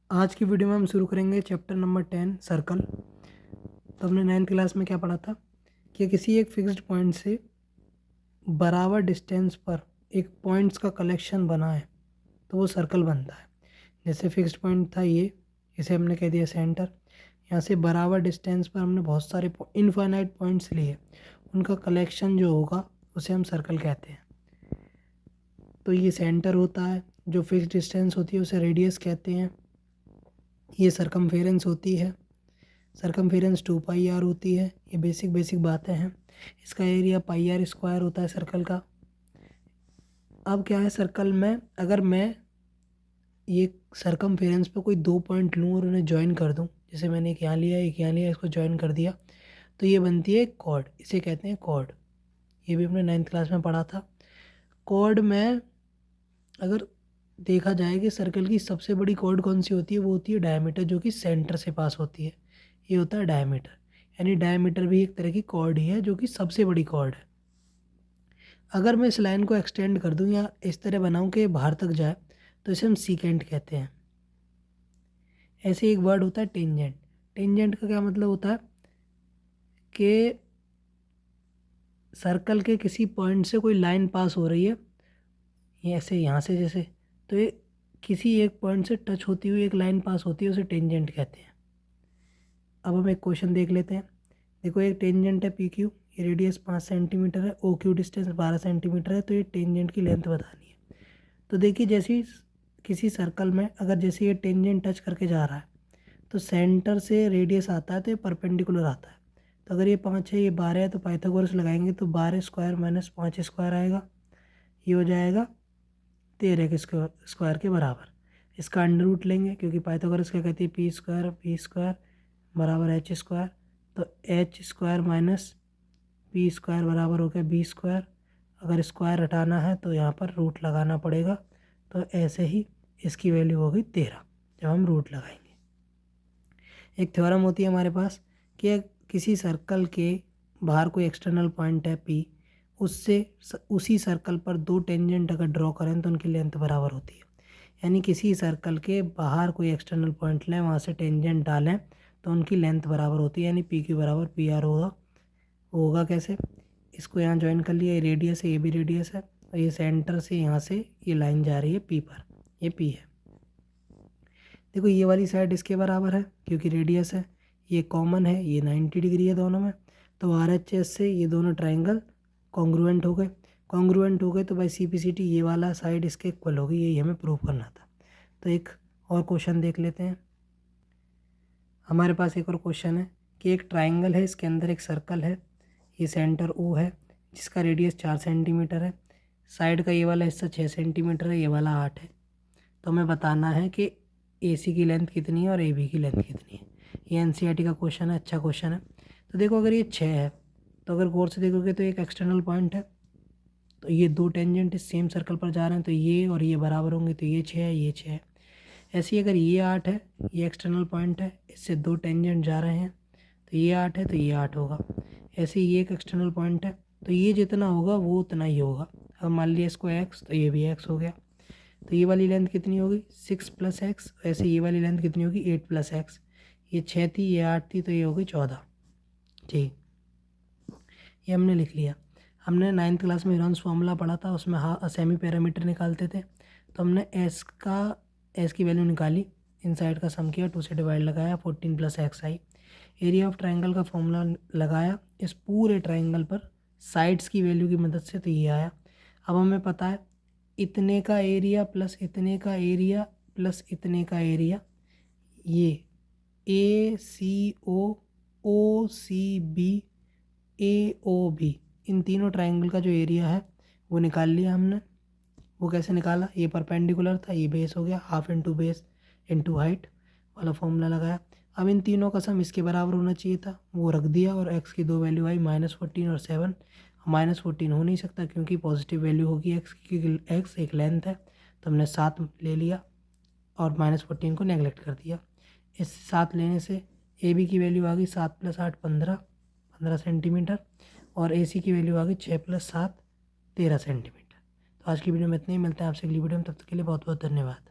आज की वीडियो में हम शुरू करेंगे चैप्टर नंबर 10 सर्कल। तो हमने 9th क्लास में क्या पढ़ा था कि किसी एक फिक्स्ड पॉइंट से बराबर डिस्टेंस पर एक पॉइंट्स का कलेक्शन बना है तो वो सर्कल बनता है। जैसे फिक्स्ड पॉइंट था ये, इसे हमने कह दिया सेंटर। यहाँ से बराबर डिस्टेंस पर हमने बहुत सारे इनफाइनाइट पॉइंट्स लिए, उनका कलेक्शन जो होगा उसे हम सर्कल कहते हैं। तो ये सेंटर होता है, जो फिक्स्ड डिस्टेंस होती है उसे रेडियस कहते हैं। ये सरकमफेरेंस होती है, सरकमफेरेंस 2πr होती है। ये बेसिक बातें हैं। इसका एरिया πr स्क्वायर होता है सर्कल का। अब क्या है, सर्कल में अगर मैं ये सरकमफेरेंस पे कोई 2 पॉइंट लूँ और उन्हें ज्वाइन कर दूँ, जैसे मैंने एक यहाँ लिया एक यहाँ लिया, इसको ज्वाइन कर दिया तो ये बनती है एक कॉर्ड, इसे कहते हैं कॉर्ड। ये भी हमने 9th क्लास में पढ़ा था। कॉर्ड में अगर देखा जाए कि सर्कल की सबसे बड़ी कॉर्ड कौन सी होती है, वो होती है डायमीटर, जो कि सेंटर से पास होती है। ये होता है डायमीटर, यानी डायमीटर भी एक तरह की कॉर्ड ही है जो कि सबसे बड़ी कॉर्ड है। अगर मैं इस लाइन को एक्सटेंड कर दूं या इस तरह बनाऊं कि बाहर तक जाए तो इसे हम सीकेंट कहते हैं। ऐसे एक वर्ड होता है टेंजेंट। टेंजेंट का क्या मतलब होता है कि सर्कल के किसी पॉइंट से कोई लाइन पास हो रही है, ये ऐसे यहाँ से जैसे, तो ये किसी एक पॉइंट से टच होती हुई एक लाइन पास होती है, उसे टेंजेंट कहते हैं। अब हम एक क्वेश्चन देख लेते हैं। देखो एक टेंजेंट है पी क्यू, ये रेडियस 5 सेंटीमीटर है, ओ क्यू डिस्टेंस 12 सेंटीमीटर है, तो ये टेंजेंट की लेंथ बतानी है। तो देखिए जैसे ही किसी सर्कल में अगर जैसे ये टेंजेंट टच करके जा रहा है तो सेंटर से रेडियस आता है तो ये परपेंडिकुलर आता है। तो अगर ये 5 है ये 12 है तो पाइथागोरस लगाएंगे तो 12 स्क्वायर माइनस 5 स्क्वायर आएगा, ये हो जाएगा 13 के स्क्वायर के बराबर। इसका अंडर रूट लेंगे क्योंकि पाइथागोरस क्या कहती है, पी स्क्वायर बराबर एच स्क्वायर। तो H square minus P square बराबर हो गया बी स्क्वायर। अगर स्क्वायर हटाना है तो यहाँ पर रूट लगाना पड़ेगा, तो ऐसे ही इसकी वैल्यू होगी 13 जब हम रूट लगाएंगे। एक थ्योरम होती है हमारे पास कि किसी सर्कल के बाहर कोई एक्सटर्नल पॉइंट है पी, उससे उसी सर्कल पर 2 टेंजेंट अगर ड्रॉ करें तो उनकी लेंथ बराबर होती है। यानी किसी सर्कल के बाहर कोई एक्सटर्नल पॉइंट लें, वहाँ से टेंजेंट डालें तो उनकी लेंथ बराबर होती है, यानी पी क्यू बराबर पी आर होगा। वो होगा कैसे, इसको यहाँ ज्वाइन कर लिया, ये रेडियस है ये भी रेडियस है, और ये सेंटर से यहाँ से ये लाइन जा रही है पी पर, ये पी है। देखो ये वाली साइड इसके बराबर है क्योंकि रेडियस है, ये कॉमन है, ये 90 डिग्री है दोनों में, तो RHS से ये दोनों ट्राइंगल कॉन्ग्रुएंट हो गए। कॉन्ग्रुएंट हो गए तो बाई CPCT ये वाला साइड इसके इक्वल होगी, यही हमें प्रूव करना था। तो एक और क्वेश्चन देख लेते हैं। हमारे पास एक और क्वेश्चन है कि एक ट्राइंगल है, इसके अंदर एक सर्कल है, ये सेंटर O है जिसका रेडियस 4 सेंटीमीटर है, साइड का ये वाला हिस्सा 6 सेंटीमीटर है, ये वाला 8 है। तो हमें बताना है कि AC की लेंथ कितनी है और AB की लेंथ कितनी है। ये NCERT का क्वेश्चन है, अच्छा क्वेश्चन है। तो देखो अगर ये 6 है तो अगर गौर से देखोगे तो एक एक्सटर्नल पॉइंट है, तो ये 2 टेंजेंट इस सेम सर्कल पर जा रहे हैं तो ये और ये बराबर होंगे, तो ये 6 है ये 6 है। ऐसे ही अगर ये 8 है, ये एक्सटर्नल पॉइंट है, इससे 2 टेंजेंट जा रहे हैं तो ये 8 है तो ये 8 होगा। ऐसे ही ये एक एक्सटर्नल पॉइंट है, तो ये जितना होगा वो उतना ही होगा। अब मान लिया इसको x, तो ये भी x हो गया। तो ये वाली लेंथ कितनी होगी 6 + x, ऐसे ये वाली लेंथ कितनी होगी 8 + x। ये 6 थी ये 8 थी तो ये होगी 14। ठीक, ये हमने लिख लिया। हमने 9th क्लास में यूलर्स फॉर्मूला पढ़ा था, उसमें सेमी पैरामीटर निकालते थे। तो हमने एस की वैल्यू निकाली, इनसाइड का सम किया, 2 से डिवाइड लगाया, 14 + x I. Area of triangle का फॉर्मूला लगाया इस पूरे ट्राइंगल पर साइड्स की वैल्यू की मदद से, तो ये आया। अब हमें पता है इतने का एरिया प्लस इतने का एरिया प्लस इतने का एरिया, ये ACO OCB AOB, इन तीनों ट्राइंगल का जो एरिया है वो निकाल लिया हमने। वो कैसे निकाला, ये परपेंडिकुलर था, ये बेस हो गया, half into base into height वाला फॉर्मूला लगाया। अब इन तीनों का सम इसके बराबर होना चाहिए था, वो रख दिया, और x की 2 वैल्यू आई -14 और 7। -14 हो नहीं सकता क्योंकि पॉजिटिव वैल्यू होगी x की, x एक लेंथ है, तो हमने 7 ले लिया और -14 को नेगलेक्ट कर दिया। इस 7 लेने से AB की वैल्यू आ गई 7 + 8 15 सेंटीमीटर, और AC की वैल्यू आ गई 6 + 7 13 सेंटीमीटर। तो आज की वीडियो में इतना ही, मिलते हैं आपसे अगली वीडियो में, तब तक के लिए बहुत बहुत धन्यवाद।